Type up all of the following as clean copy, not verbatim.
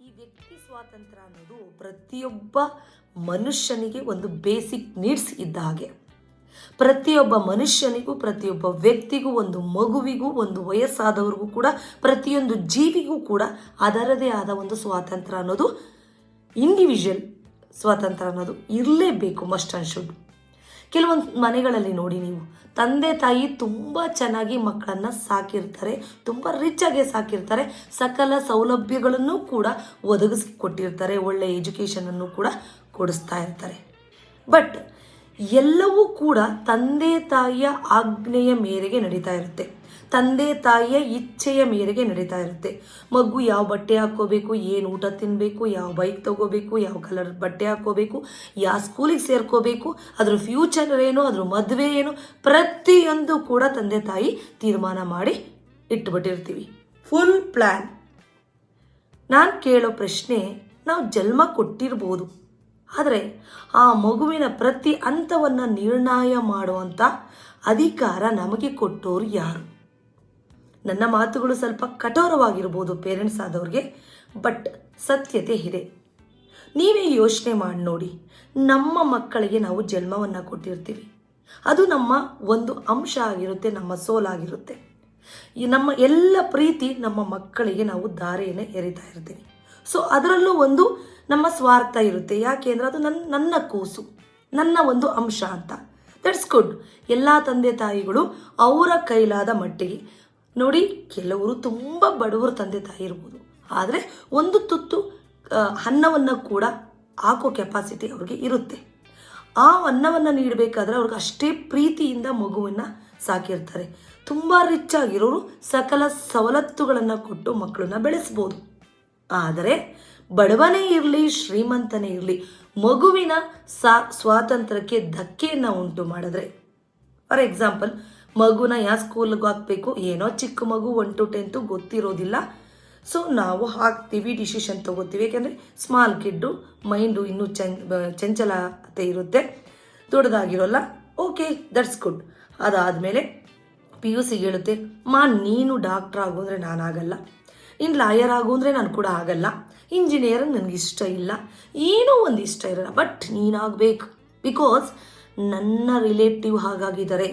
ಈ ವ್ಯಕ್ತಿ ಸ್ವಾತಂತ್ರ್ಯ ಅನ್ನೋದು ಪ್ರತಿಯೊಬ್ಬ ಮನುಷ್ಯನಿಗೆ ಒಂದು ಬೇಸಿಕ್ ನೀಡ್ಸ್ ಇದ್ದ ಹಾಗೆ. ಪ್ರತಿಯೊಬ್ಬ ಮನುಷ್ಯನಿಗೂ, ಪ್ರತಿಯೊಬ್ಬ ವ್ಯಕ್ತಿಗೂ, ಒಂದು ಮಗುವಿಗೂ, ಒಂದು ವಯಸ್ಸಾದವ್ರಿಗೂ ಕೂಡ, ಪ್ರತಿಯೊಂದು ಜೀವಿಗೂ ಕೂಡ ಅದರದೇ ಆದ ಒಂದು ಸ್ವಾತಂತ್ರ್ಯ ಅನ್ನೋದು, ಇಂಡಿವಿಜುವಲ್ ಸ್ವಾತಂತ್ರ್ಯ ಅನ್ನೋದು ಇರಲೇಬೇಕು, ಮಸ್ಟ್ ಆ್ಯಂಡ್ ಶುಡ್. ಕೆಲವೊಂದು ಮನೆಗಳಲ್ಲಿ ನೋಡಿ ನೀವು, ತಂದೆ ತಾಯಿ ತುಂಬ ಚೆನ್ನಾಗಿ ಮಕ್ಕಳನ್ನು ಸಾಕಿರ್ತಾರೆ, ತುಂಬ ರಿಚಾಗಿ ಸಾಕಿರ್ತಾರೆ, ಸಕಲ ಸೌಲಭ್ಯಗಳನ್ನು ಕೂಡ ಒದಗಿಸಿಕೊಟ್ಟಿರ್ತಾರೆ, ಒಳ್ಳೆ ಎಜುಕೇಷನನ್ನು ಕೂಡ ಕೊಡಿಸ್ತಾ ಇರ್ತಾರೆ. ಬಟ್ ಎಲ್ಲವೂ ಕೂಡ ತಂದೆ ತಾಯಿಯ ಆಜ್ಞೆಯ ಮೇರೆಗೆ ನಡೀತಾ ಇರುತ್ತೆ, ತಂದೆ ತಾಯಿಯ ಇಚ್ಛೆಯ ಮೇರೆಗೆ ನಡೀತಾ ಇರುತ್ತೆ. ಮಗು ಯಾವ ಬಟ್ಟೆ ಹಾಕ್ಕೋಬೇಕು, ಏನು ಊಟ ತಿನ್ನಬೇಕು, ಯಾವ ಬೈಕ್ ತಗೋಬೇಕು, ಯಾವ ಕಲರ್ ಬಟ್ಟೆ ಹಾಕ್ಕೋಬೇಕು, ಯಾವ ಸ್ಕೂಲಿಗೆ ಸೇರ್ಕೋಬೇಕು, ಅದ್ರ ಫ್ಯೂಚರ್ ಏನು, ಅದ್ರ ಮದುವೆ ಏನು, ಪ್ರತಿಯೊಂದು ಕೂಡ ತಂದೆ ತಾಯಿ ತೀರ್ಮಾನ ಮಾಡಿ ಇಟ್ಬಿಟ್ಟಿರ್ತೀವಿ, ಫುಲ್ ಪ್ಲ್ಯಾನ್. ನಾನು ಕೇಳೋ ಪ್ರಶ್ನೆ, ನಾವು ಜನ್ಮ ಕೊಟ್ಟಿರ್ಬೋದು, ಆದರೆ ಆ ಮಗುವಿನ ಪ್ರತಿ ಹಂತವನ್ನು ನಿರ್ಣಯ ಮಾಡುವಂಥ ಅಧಿಕಾರ ನಮಗೆ ಕೊಟ್ಟೋರು ಯಾರು? ನನ್ನ ಮಾತುಗಳು ಸ್ವಲ್ಪ ಕಠೋರವಾಗಿರ್ಬೋದು ಪೇರೆಂಟ್ಸ್ ಆದವ್ರಿಗೆ, ಬಟ್ ಸತ್ಯತೆ ಇದೆ. ನೀವೇ ಯೋಚನೆ ಮಾಡಿ ನೋಡಿ, ನಮ್ಮ ಮಕ್ಕಳಿಗೆ ನಾವು ಜನ್ಮವನ್ನು ಕೊಟ್ಟಿರ್ತೀವಿ, ಅದು ನಮ್ಮ ಒಂದು ಅಂಶ ಆಗಿರುತ್ತೆ, ನಮ್ಮ ಸೋಲಾಗಿರುತ್ತೆ. ನಮ್ಮ ಎಲ್ಲ ಪ್ರೀತಿ ನಮ್ಮ ಮಕ್ಕಳಿಗೆ ನಾವು ದಾರಿಯನ್ನು ಎರಿತಾ ಇರ್ತೀವಿ. ಸೊ ಅದರಲ್ಲೂ ಒಂದು ನಮ್ಮ ಸ್ವಾರ್ಥ ಇರುತ್ತೆ. ಯಾಕೆ ಅಂದರೆ ಅದು ನನ್ನ ಕೂಸು, ನನ್ನ ಒಂದು ಅಂಶ ಅಂತ. That's good. ಎಲ್ಲ ತಂದೆ ತಾಯಿಗಳು ಅವರ ಕೈಲಾದ ಮಟ್ಟಿಗೆ ನೋಡಿ, ಕೆಲವರು ತುಂಬ ಬಡವರು ತಂದೆ ತಾಯಿ ಇರ್ಬೋದು, ಆದರೆ ಒಂದು ತುತ್ತು ಅನ್ನವನ್ನು ಕೂಡ ಹಾಕೋ ಕೆಪಾಸಿಟಿ ಅವ್ರಿಗೆ ಇರುತ್ತೆ. ಆ ಅನ್ನವನ್ನು ನೀಡಬೇಕಾದ್ರೆ ಅವ್ರಿಗೆ ಅಷ್ಟೇ ಪ್ರೀತಿಯಿಂದ ಮಗುವನ್ನು ಸಾಕಿರ್ತಾರೆ. ತುಂಬ ರಿಚ್ ಆಗಿರೋರು ಸಕಲ ಸವಲತ್ತುಗಳನ್ನು ಕೊಟ್ಟು ಮಕ್ಕಳನ್ನ ಬೆಳೆಸ್ಬೋದು. ಆದರೆ ಬಡವನೇ ಇರಲಿ, ಶ್ರೀಮಂತನೇ ಇರಲಿ, ಮಗುವಿನ ಸ್ವಾತಂತ್ರ್ಯಕ್ಕೆ ಧಕ್ಕೆಯನ್ನು ಉಂಟು ಮಾಡಿದ್ರೆ, ಫಾರ್ ಎಕ್ಸಾಂಪಲ್, ಮಗುನ ಯಾವ ಸ್ಕೂಲ್ಗೆ ಹಾಕಬೇಕು, ಏನೋ ಚಿಕ್ಕ ಮಗು 1 to 10 ಗೊತ್ತಿರೋದಿಲ್ಲ, ಸೊ ನಾವು ಹಾಕ್ತೀವಿ, ಡಿಸಿಷನ್ ತೊಗೋತೀವಿ. ಯಾಕೆಂದರೆ ಸ್ಮಾಲ್ ಕಿಡ್ಡು, ಮೈಂಡು ಇನ್ನೂ ಚಂಚಲತೆ ಇರುತ್ತೆ, ದೊಡ್ಡದಾಗಿರೋಲ್ಲ. Okay, that's good. ಅದಾದಮೇಲೆ PUC ಹೇಳುತ್ತೆ, ನೀನು ಡಾಕ್ಟ್ರ್ ಆಗು ಅಂದರೆ ನಾನಾಗಲ್ಲ, ಇನ್ನು ಲಾಯರ್ ಆಗು ಅಂದರೆ ನಾನು ಕೂಡ ಆಗಲ್ಲ, ಇಂಜಿನಿಯರ್ ನನಗೆ ಇಷ್ಟ ಇಲ್ಲ, ಏನೋ ಒಂದು ಇಷ್ಟ ಇರಲ್ಲ, ಬಟ್ ನೀನಾಗಬೇಕು, ಬಿಕಾಸ್ ನನ್ನ ರಿಲೇಟಿವ್ ಹಾಗಾಗಿದ್ದಾರೆ,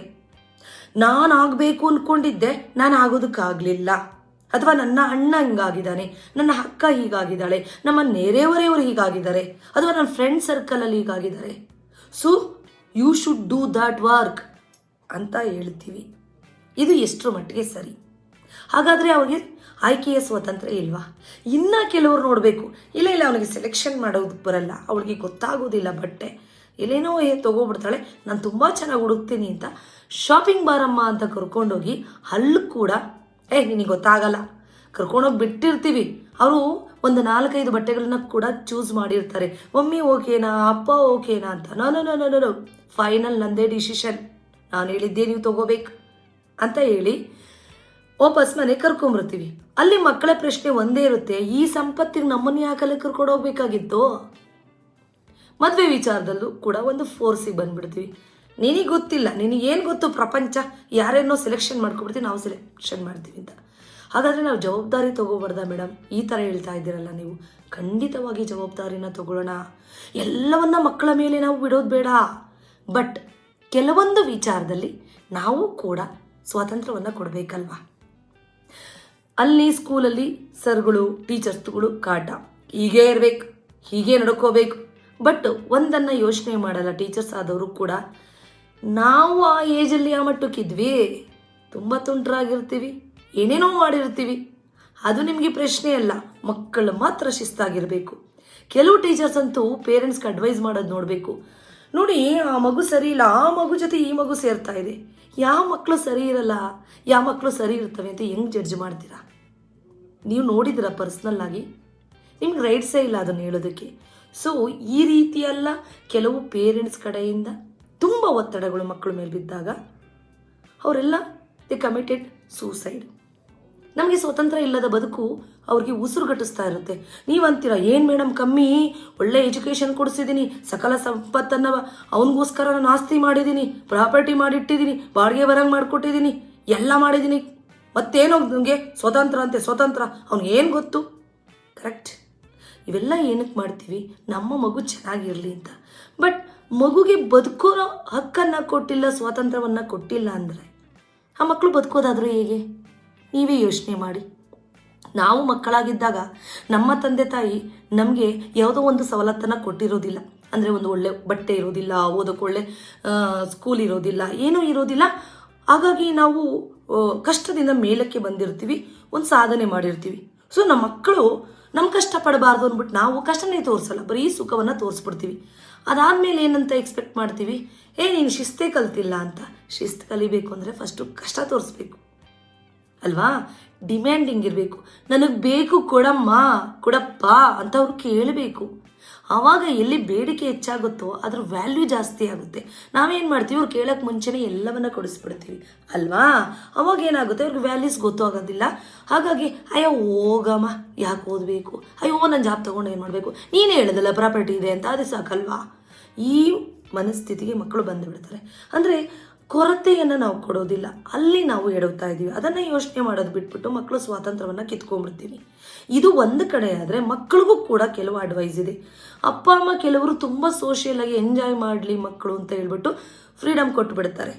ನಾನು ಆಗಬೇಕು ಅಂದ್ಕೊಂಡಿದ್ದೆ, ನಾನು ಆಗೋದಕ್ಕಾಗಲಿಲ್ಲ, ಅಥವಾ ನನ್ನ ಅಣ್ಣ ಹಿಂಗಾಗಿದ್ದಾನೆ, ನನ್ನ ಅಕ್ಕ ಹೀಗಾಗಿದ್ದಾಳೆ, ನಮ್ಮ ನೆರೆಹೊರೆಯವರು ಹೀಗಾಗಿದ್ದಾರೆ, ಅಥವಾ ನನ್ನ ಫ್ರೆಂಡ್ ಸರ್ಕಲಲ್ಲಿ ಹೀಗಾಗಿದ್ದಾರೆ, so you should do that work ಅಂತ ಹೇಳ್ತೀವಿ. ಇದು ಎಷ್ಟರ ಮಟ್ಟಿಗೆ ಸರಿ? ಹಾಗಾದರೆ ಅವ್ರಿಗೆ ಆಯ್ಕೆಯ ಸ್ವಾತಂತ್ರ್ಯ ಇಲ್ವಾ? ಇನ್ನು ಕೆಲವರು ನೋಡಬೇಕು, ಇಲ್ಲ ಅವನಿಗೆ ಸೆಲೆಕ್ಷನ್ ಮಾಡೋದಕ್ಕೆ ಬರಲ್ಲ, ಅವಳಿಗೆ ಗೊತ್ತಾಗೋದಿಲ್ಲ ಬಟ್ಟೆ, ಎಲ್ಲೇನೋ ತೊಗೊಬಿಡ್ತಾಳೆ, ನಾನು ತುಂಬ ಚೆನ್ನಾಗಿ ಹುಡುಕ್ತೀನಿ ಅಂತ ಶಾಪಿಂಗ್ ಬಾರಮ್ಮ ಅಂತ ಕರ್ಕೊಂಡೋಗಿ ಅಲ್ಲಿ ಕೂಡ ನಿನಗೆ ಗೊತ್ತಾಗಲ್ಲ ಕರ್ಕೊಂಡೋಗಿ ಬಿಟ್ಟಿರ್ತೀವಿ. ಅವರು ಒಂದು 4-5 ಬಟ್ಟೆಗಳನ್ನ ಕೂಡ ಚೂಸ್ ಮಾಡಿರ್ತಾರೆ. ಮಮ್ಮಿ ಓಕೆನಾ, ಅಪ್ಪ ಓಕೆನಾ ಅಂತ. ನೋ, ಫೈನಲ್ ನಂದೇ ಡಿಸಿಷನ್, ನಾನು ಹೇಳಿದ್ದೆ ನೀವು ತೊಗೋಬೇಕು ಅಂತ ಹೇಳಿ ವಾಪಸ್ ಮನೆ ಕರ್ಕೊಂಬರ್ತೀವಿ. ಅಲ್ಲಿ ಮಕ್ಕಳ ಪ್ರಶ್ನೆ ಒಂದೇ ಇರುತ್ತೆ, ಈ ಸಂಪತ್ತಿಗೆ ನಮ್ಮನ್ನು ಯಾಕಲ್ಲಿ ಕರ್ಕೊಂಡು ಹೋಗ್ಬೇಕಾಗಿತ್ತು? ಮದುವೆ ವಿಚಾರದಲ್ಲೂ ಕೂಡ ಒಂದು ಫೋರ್ಸಿಗೆ ಬಂದ್ಬಿಡ್ತೀವಿ. ನಿನಗೆ ಗೊತ್ತಿಲ್ಲ, ನಿನಗೇನು ಗೊತ್ತು ಪ್ರಪಂಚ, ಯಾರೇನೋ ಸೆಲೆಕ್ಷನ್ ಮಾಡ್ಕೊಬಿಡ್ತೀವಿ, ನಾವು ಸೆಲೆಕ್ಷನ್ ಮಾಡ್ತೀವಿ ಅಂತ. ಹಾಗಾದರೆ ನಾವು ಜವಾಬ್ದಾರಿ ತೊಗೋಬಾರ್ದಾ ಮೇಡಮ್? ಈ ಥರ ಹೇಳ್ತಾ ಇದ್ದೀರಲ್ಲ ನೀವು. ಖಂಡಿತವಾಗಿ ಜವಾಬ್ದಾರಿನ ತಗೊಳ್ಳೋಣ, ಎಲ್ಲವನ್ನ ಮಕ್ಕಳ ಮೇಲೆ ನಾವು ಬಿಡೋದು ಬೇಡ. ಬಟ್ ಕೆಲವೊಂದು ವಿಚಾರದಲ್ಲಿ ನಾವು ಕೂಡ ಸ್ವಾತಂತ್ರ್ಯವನ್ನು ಕೊಡಬೇಕಲ್ವಾ? ಅಲ್ಲಿ ಸ್ಕೂಲಲ್ಲಿ ಸರ್ಗಳು, ಟೀಚರ್ಸ್ಗಳು ಕಾಟ, ಹೀಗೇ ಇರಬೇಕು, ಹೀಗೆ ನಡ್ಕೋಬೇಕು. ಬಟ್ ಒಂದನ್ನು ಯೋಚನೆ ಮಾಡಲ್ಲ ಟೀಚರ್ಸ್ ಆದವರು ಕೂಡ, ನಾವು ಆ ಏಜಲ್ಲಿ ಆ ಮಟ್ಟಕ್ಕಿದ್ವಿ, ತುಂಬ ತುಂಟರಾಗಿರ್ತೀವಿ, ಏನೇನೋ ಮಾಡಿರ್ತೀವಿ. ಅದು ನಿಮಗೆ ಪ್ರಶ್ನೆ ಅಲ್ಲ, ಮಕ್ಕಳು ಮಾತ್ರ ಶಿಸ್ತಾಗಿರಬೇಕು. ಕೆಲವು ಟೀಚರ್ಸ್ ಅಂತೂ ಪೇರೆಂಟ್ಸ್ಗೆ ಅಡ್ವೈಸ್ ಮಾಡೋದು ನೋಡಬೇಕು. ನೋಡಿ, ಆ ಮಗು ಸರಿ ಇಲ್ಲ, ಆ ಮಗು ಜೊತೆ ಈ ಮಗು ಸೇರ್ತಾ ಇದೆ, ಯಾವ ಮಕ್ಕಳು ಸರಿ ಇರಲ್ಲ, ಯಾವ ಮಕ್ಕಳು ಸರಿ ಇರ್ತವೆ ಅಂತ ಹೆಂಗೆ ಜಡ್ಜ್ ಮಾಡ್ತೀರಾ? ನೀವು ನೋಡಿದ್ದೀರಾ ಪರ್ಸ್ನಲ್ ಆಗಿ? ನಿಮ್ಗೆ ರೈಟ್ಸೇ ಇಲ್ಲ ಅದನ್ನು ಹೇಳೋದಕ್ಕೆ. ಸೊ ಈ ರೀತಿಯೆಲ್ಲ ಕೆಲವು ಪೇರೆಂಟ್ಸ್ ಕಡೆಯಿಂದ ತುಂಬ ಒತ್ತಡಗಳು ಮಕ್ಕಳ ಮೇಲೆ ಬಿದ್ದಾಗ ಅವರೆಲ್ಲ ದೇ ಕಮಿಟೆಡ್ ಸೂಸೈಡ್. ನಮಗೆ ಸ್ವತಂತ್ರ ಇಲ್ಲದ ಬದುಕು ಅವ್ರಿಗೆ ಉಸಿರುಗಟ್ಟಿಸ್ತಾ ಇರುತ್ತೆ. ನೀವಂತೀರ, ಏನು ಮೇಡಮ್ ಕಮ್ಮಿ, ಒಳ್ಳೆ ಎಜುಕೇಷನ್ ಕೊಡಿಸಿದ್ದೀನಿ, ಸಕಲ ಸಂಪತ್ತನ್ನು ಅವನಿಗೋಸ್ಕರ ನಾನು ಆಸ್ತಿ ಮಾಡಿದ್ದೀನಿ, ಪ್ರಾಪರ್ಟಿ ಮಾಡಿಟ್ಟಿದ್ದೀನಿ, ಬಾಡಿಗೆ ಬರಂಗೆ ಮಾಡಿಕೊಟ್ಟಿದ್ದೀನಿ, ಎಲ್ಲ ಮಾಡಿದ್ದೀನಿ, ಮತ್ತೇನೋ ನನಗೆ ಸ್ವತಂತ್ರ ಅಂತೆ ಸ್ವತಂತ್ರ, ಅವ್ನಿಗೇನು ಗೊತ್ತು? ಕರೆಕ್ಟ್. ಇವೆಲ್ಲ ಏನಕ್ಕೆ ಮಾಡ್ತೀವಿ? ನಮ್ಮ ಮಗು ಚೆನ್ನಾಗಿರಲಿ ಅಂತ. ಬಟ್ ಮಗುಗೆ ಬದುಕೋ ಹಕ್ಕನ್ನು ಕೊಟ್ಟಿಲ್ಲ, ಸ್ವಾತಂತ್ರ್ಯವನ್ನು ಕೊಟ್ಟಿಲ್ಲ ಅಂದರೆ ಆ ಮಕ್ಕಳು ಬದುಕೋದಾದರೂ ಹೇಗೆ? ನೀವೇ ಯೋಚನೆ ಮಾಡಿ. ನಾವು ಮಕ್ಕಳಾಗಿದ್ದಾಗ ನಮ್ಮ ತಂದೆ ತಾಯಿ ನಮಗೆ ಯಾವುದೋ ಒಂದು ಸವಲತ್ತನ್ನು ಕೊಟ್ಟಿರೋದಿಲ್ಲ. ಅಂದರೆ ಒಂದು ಒಳ್ಳೆ ಬಟ್ಟೆ ಇರೋದಿಲ್ಲ, ಓದೋಕ್ಕೆ ಒಳ್ಳೆ ಸ್ಕೂಲ್ ಇರೋದಿಲ್ಲ, ಏನೂ ಇರೋದಿಲ್ಲ. ಹಾಗಾಗಿ ನಾವು ಕಷ್ಟದಿಂದ ಮೇಲಕ್ಕೆ ಬಂದಿರ್ತೀವಿ, ಒಂದು ಸಾಧನೆ ಮಾಡಿರ್ತೀವಿ. ಸೊ ನಮ್ಮ ಮಕ್ಕಳು ನಮ್ಮ ಕಷ್ಟಪಡಬಾರ್ದು ಅಂದ್ಬಿಟ್ಟು ನಾವು ಕಷ್ಟನೇ ತೋರಿಸಲ್ಲ, ಬರೀ ಸುಖವನ್ನು ತೋರಿಸ್ಬಿಡ್ತೀವಿ. ಅದಾದಮೇಲೆ ಏನಂತ ಎಕ್ಸ್ಪೆಕ್ಟ್ ಮಾಡ್ತೀವಿ? ನೀನು ಶಿಸ್ತೇ ಕಲ್ತಿಲ್ಲ ಅಂತ. ಶಿಸ್ತು ಕಲಿಬೇಕು ಅಂದರೆ ಫಸ್ಟು ಕಷ್ಟ ತೋರಿಸ್ಬೇಕು ಅಲ್ವಾ? ಡಿಮ್ಯಾಂಡಿಂಗ್ ಇರಬೇಕು. ನನಗೆ ಬೇಕು ಕೊಡಮ್ಮ, ಕೊಡಪ್ಪ ಅಂತ ಅವ್ರು ಕೇಳಬೇಕು. ಆವಾಗ ಎಲ್ಲಿ ಬೇಡಿಕೆ ಹೆಚ್ಚಾಗುತ್ತೋ ಅದ್ರ ವ್ಯಾಲ್ಯೂ ಜಾಸ್ತಿ ಆಗುತ್ತೆ. ನಾವೇನು ಮಾಡ್ತೀವಿ? ಅವ್ರು ಕೇಳೋಕ್ಕೆ ಮುಂಚೆನೇ ಎಲ್ಲವನ್ನ ಕೊಡಿಸ್ಬಿಡ್ತೀವಿ ಅಲ್ವಾ? ಅವಾಗ ಏನಾಗುತ್ತೆ? ಅವ್ರಿಗೆ ವ್ಯಾಲ್ಯೂಸ್ ಗೊತ್ತಾಗೋದಿಲ್ಲ. ಹಾಗಾಗಿ ಅಯ್ಯೋ ಹೋಗಮ್ಮ, ಯಾಕೆ ಓದಬೇಕು, ಅಯ್ಯೋ ನಾನು ಜಾಬ್ ತೊಗೊಂಡು ಏನು ಮಾಡಬೇಕು, ನೀನೇ ಹೇಳೋದಲ್ಲ ಪ್ರಾಪರ್ಟಿ ಇದೆ ಅಂತ, ಅದೇ ಸಾಕಲ್ವಾ? ಈ ಮನಸ್ಥಿತಿಗೆ ಮಕ್ಕಳು ಬಂದು ಬಿಡ್ತಾರೆ. ಅಂದರೆ ಕೊರತೆಯನ್ನು ನಾವು ಕೊಡೋದಿಲ್ಲ, ಅಲ್ಲಿ ನಾವು ಎಡವ್ತಾ ಇದ್ದೀವಿ. ಅದನ್ನು ಯೋಚನೆ ಮಾಡೋದು ಬಿಟ್ಬಿಟ್ಟು ಮಕ್ಕಳು ಸ್ವಾತಂತ್ರ್ಯವನ್ನು ಕಿತ್ಕೊಂಡ್ಬಿಡ್ತೀವಿ. ಇದು ಒಂದು ಕಡೆ ಆದರೆ ಮಕ್ಕಳಿಗೂ ಕೂಡ ಕೆಲವು ಅಡ್ವೈಸ್ ಇದೆ. ಅಪ್ಪ ಅಮ್ಮ ಕೆಲವರು ತುಂಬ ಸೋಷಿಯಲಾಗಿ ಎಂಜಾಯ್ ಮಾಡಲಿ ಮಕ್ಕಳು ಅಂತ ಹೇಳ್ಬಿಟ್ಟು ಫ್ರೀಡಮ್ ಕೊಟ್ಟುಬಿಡ್ತಾರೆ.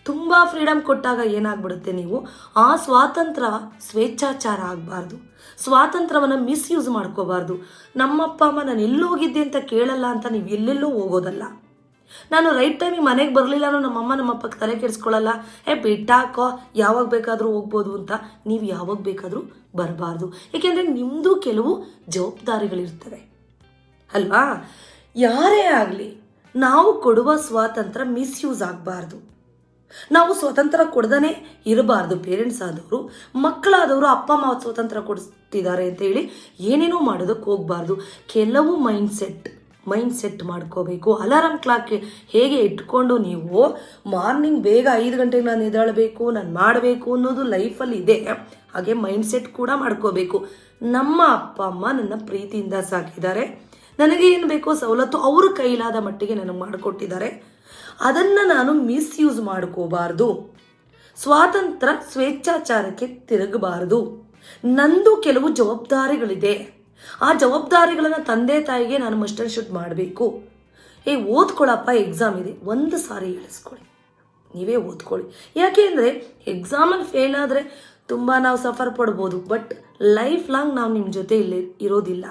ತುಂಬ ಫ್ರೀಡಮ್ ಕೊಟ್ಟಾಗ ಏನಾಗ್ಬಿಡುತ್ತೆ? ನೀವು ಆ ಸ್ವಾತಂತ್ರ್ಯ ಸ್ವೇಚ್ಛಾಚಾರ ಆಗಬಾರ್ದು, ಸ್ವಾತಂತ್ರ್ಯವನ್ನು ಮಿಸ್ಯೂಸ್ ಮಾಡ್ಕೋಬಾರ್ದು. ನಮ್ಮಪ್ಪ ಅಮ್ಮ ನಾನು ಎಲ್ಲೋಗಿದ್ದೆ ಅಂತ ಕೇಳಲ್ಲ ಅಂತ ನೀವು ಎಲ್ಲೆಲ್ಲೋ ಹೋಗೋದಲ್ಲ. ನಾನು ರೈಟ್ ಟೈಮಿಗೆ ಮನೆಗೆ ಬರಲಿಲ್ಲ ನಮ್ಮಮ್ಮ ನಮ್ಮಪ್ಪಕ್ಕೆ ತಲೆ ಕೆಡಿಸ್ಕೊಳ್ಳಲ್ಲ, ಬಿಟ್ಟಾಕೋ ಯಾವಾಗ ಬೇಕಾದರೂ ಹೋಗ್ಬೋದು ಅಂತ ನೀವು ಯಾವಾಗ ಬೇಕಾದರೂ ಬರಬಾರ್ದು. ಏಕೆಂದರೆ ನಿಮ್ಮದು ಕೆಲವು ಜವಾಬ್ದಾರಿಗಳಿರ್ತವೆ ಅಲ್ವಾ? ಯಾರೇ ಆಗಲಿ ನಾವು ಕೊಡುವ ಸ್ವಾತಂತ್ರ್ಯ ಮಿಸ್ಯೂಸ್ ಆಗಬಾರ್ದು. ನಾವು ಸ್ವತಂತ್ರ ಕೊಡ್ದೇ ಇರಬಾರ್ದು. ಪೇರೆಂಟ್ಸ್ ಆದವರು, ಮಕ್ಕಳಾದವರು ಅಪ್ಪ ಅಮ್ಮ ಸ್ವಾತಂತ್ರ್ಯ ಕೊಡಿಸ್ತಿದ್ದಾರೆ ಅಂತ ಹೇಳಿ ಏನೇನೋ ಮಾಡೋದಕ್ಕೆ ಹೋಗಬಾರ್ದು. ಕೆಲವು ಮೈಂಡ್ ಸೆಟ್ ಮಾಡ್ಕೋಬೇಕು. ಅಲಾರಾಮ್ ಕ್ಲಾಕ್ ಹೇಗೆ ಇಟ್ಕೊಂಡು ನೀವು ಮಾರ್ನಿಂಗ್ ಬೇಗ 5 ಗಂಟೆಗೆ ನಾನು ಎದ್ದೇಳಬೇಕು, ನಾನು ಮಾಡಬೇಕು ಅನ್ನೋದು ಲೈಫಲ್ಲಿ ಇದೆ, ಹಾಗೆ ಮೈಂಡ್ ಸೆಟ್ ಕೂಡ ಮಾಡ್ಕೋಬೇಕು. ನಮ್ಮ ಅಪ್ಪ ಅಮ್ಮ ನನ್ನ ಪ್ರೀತಿಯಿಂದ ಸಾಕಿದ್ದಾರೆ, ನನಗೆ ಏನು ಬೇಕೋ ಸವಲತ್ತು ಅವರು ಕೈಲಾದ ಮಟ್ಟಿಗೆ ನನಗೆ ಮಾಡಿಕೊಟ್ಟಿದ್ದಾರೆ. ಅದನ್ನು ನಾನು ಮಿಸ್ಯೂಸ್ ಮಾಡ್ಕೋಬಾರ್ದು. ಸ್ವಾತಂತ್ರ್ಯ ಸ್ವೇಚ್ಛಾಚಾರಕ್ಕೆ ತಿರುಗಬಾರ್ದು. ನಂದು ಕೆಲವು ಜವಾಬ್ದಾರಿಗಳಿದೆ. ಆ ಜವಾಬ್ದಾರಿಗಳನ್ನು ತಂದೆ ತಾಯಿಗೆ ನಾನು ಮಸ್ಟ್ ಆ್ಯಂಡ್ ಶುಡ್ ಮಾಡಬೇಕು. ಓದ್ಕೊಳ್ಳಪ್ಪ, ಎಕ್ಸಾಮ್ ಇದೆ, ಒಂದು ಸಾರಿ ಹೇಳಿಸ್ಕೊಳ್ಳಿ, ನೀವೇ ಓದ್ಕೊಳ್ಳಿ. ಯಾಕೆ ಅಂದರೆ ಎಕ್ಸಾಮಲ್ಲಿ ಫೇಲ್ ಆದರೆ ತುಂಬ ನಾವು ಸಫರ್ ಪಡ್ಬೋದು, ಬಟ್ ಲೈಫ್ ಲಾಂಗ್ ನಾವು ನಿಮ್ಮ ಜೊತೆ ಇಲ್ಲೇ ಇರೋದಿಲ್ಲ.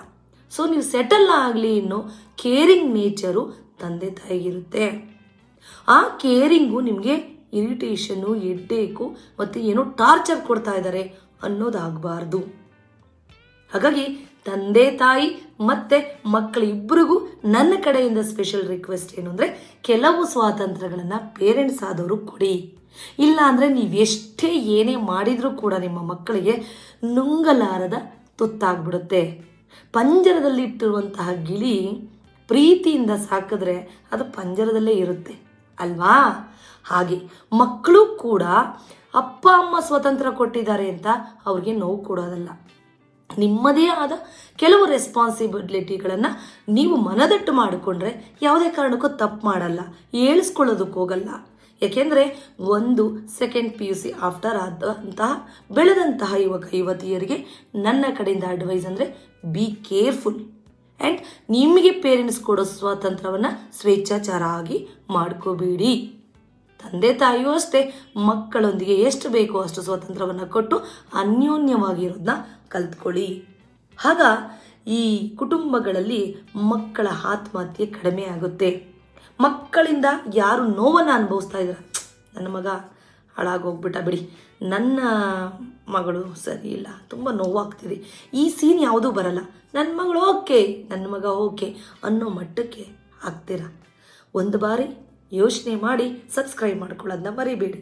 ಸೊ ನೀವು ಸೆಟಲ್ ಆಗಲಿ ಅನ್ನೋ ಕೇರಿಂಗ್ ನೇಚರು ತಂದೆ ತಾಯಿಗಿರುತ್ತೆ. ಆ ಕೇರಿಂಗು ನಿಮಗೆ ಇರಿಟೇಷನ್ನು, ಹೆಡ್ಡೇಕು ಮತ್ತು ಏನೋ ಟಾರ್ಚರ್ ಕೊಡ್ತಾ ಇದ್ದಾರೆ ಅನ್ನೋದಾಗಬಾರ್ದು. ಹಾಗಾಗಿ ತಂದೆ ತಾಯಿ ಮತ್ತು ಮಕ್ಕಳಿಬ್ಬರಿಗೂ ನನ್ನ ಕಡೆಯಿಂದ ಸ್ಪೆಷಲ್ ರಿಕ್ವೆಸ್ಟ್ ಏನು ಅಂದರೆ, ಕೆಲವು ಸ್ವಾತಂತ್ರ್ಯಗಳನ್ನು ಪೇರೆಂಟ್ಸ್ ಆದವರು ಕೊಡಿ. ಇಲ್ಲ ಅಂದರೆ ನೀವು ಎಷ್ಟೇ ಏನೇ ಮಾಡಿದರೂ ಕೂಡ ನಿಮ್ಮ ಮಕ್ಕಳಿಗೆ ನುಂಗಲಾರದ ತುತ್ತಾಗ್ಬಿಡುತ್ತೆ. ಪಂಜರದಲ್ಲಿ ಇಟ್ಟಿರುವಂತಹ ಗಿಳಿ ಪ್ರೀತಿಯಿಂದ ಸಾಕಿದ್ರೆ ಅದು ಪಂಜರದಲ್ಲೇ ಇರುತ್ತೆ ಅಲ್ವಾ? ಹಾಗೆ ಮಕ್ಕಳು ಕೂಡ ಅಪ್ಪ ಅಮ್ಮ ಸ್ವತಂತ್ರ ಕೊಟ್ಟಿದ್ದಾರೆ ಅಂತ ಅವ್ರಿಗೆ ನೋವು ಕೊಡೋದಲ್ಲ. ನಿಮ್ಮದೇ ಆದ ಕೆಲವು ರೆಸ್ಪಾನ್ಸಿಬಿಲಿಟಿಗಳನ್ನು ನೀವು ಮನದಟ್ಟು ಮಾಡಿಕೊಂಡ್ರೆ ಯಾವುದೇ ಕಾರಣಕ್ಕೂ ತಪ್ಪು ಮಾಡಲ್ಲ, ಏಳಿಸ್ಕೊಳ್ಳೋದಕ್ಕೆ ಹೋಗಲ್ಲ. ಯಾಕೆಂದರೆ ಸೆಕೆಂಡ್ PUC ಆಫ್ಟರ್ ಆದಂತಹ ಬೆಳೆದಂತಹ ಯುವಕ ಯುವತಿಯರಿಗೆ ನನ್ನ ಕಡೆಯಿಂದ ಅಡ್ವೈಸ್ ಅಂದರೆ ಬಿ ಕೇರ್ಫುಲ್ ಆ್ಯಂಡ್ ನಿಮಗೆ ಪೇರೆಂಟ್ಸ್ ಕೊಡೋ ಸ್ವಾತಂತ್ರ್ಯವನ್ನು ಸ್ವೇಚ್ಛಾಚಾರ ಆಗಿ ಮಾಡ್ಕೋಬೇಡಿ. ತಂದೆ ತಾಯಿಯೂ ಅಷ್ಟೇ ಮಕ್ಕಳೊಂದಿಗೆ ಎಷ್ಟು ಬೇಕೋ ಅಷ್ಟು ಸ್ವಾತಂತ್ರ್ಯವನ್ನು ಕೊಟ್ಟು ಅನ್ಯೋನ್ಯವಾಗಿರೋದನ್ನ ಕಲ್ತ್ಕೊಳ್ಳಿ. ಆಗ ಈ ಕುಟುಂಬಗಳಲ್ಲಿ ಮಕ್ಕಳ ಆತ್ಮಹತ್ಯೆ ಕಡಿಮೆ ಆಗುತ್ತೆ. ಮಕ್ಕಳಿಂದ ಯಾರು ನೋವನ್ನು ಅನುಭವಿಸ್ತಾ ಇದ್ದಾರೆ, ನನ್ನ ಮಗ ಹಾಳಾಗೋಗ್ಬಿಟ್ಟ ಬಿಡಿ, ನನ್ನ ಮಗಳು ಸರಿ ಇಲ್ಲ, ತುಂಬ ನೋವಾಗ್ತಿದೆ, ಈ ಸೀನ್ ಯಾವುದೂ ಬರಲ್ಲ, ನನ್ನ ಮಗಳು ಓಕೆ, ನನ್ನ ಮಗ ಓಕೆ ಅನ್ನೋ ಮಟ್ಟಕ್ಕೆ ಆಗ್ತೀರಾ. ಒಂದು ಬಾರಿ ಯೋಚನೆ ಮಾಡಿ ಸಬ್ಸ್ಕ್ರೈಬ್ ಮಾಡ್ಕೊಳ್ಳೋದನ್ನ ಮರಿಬೇಡಿ.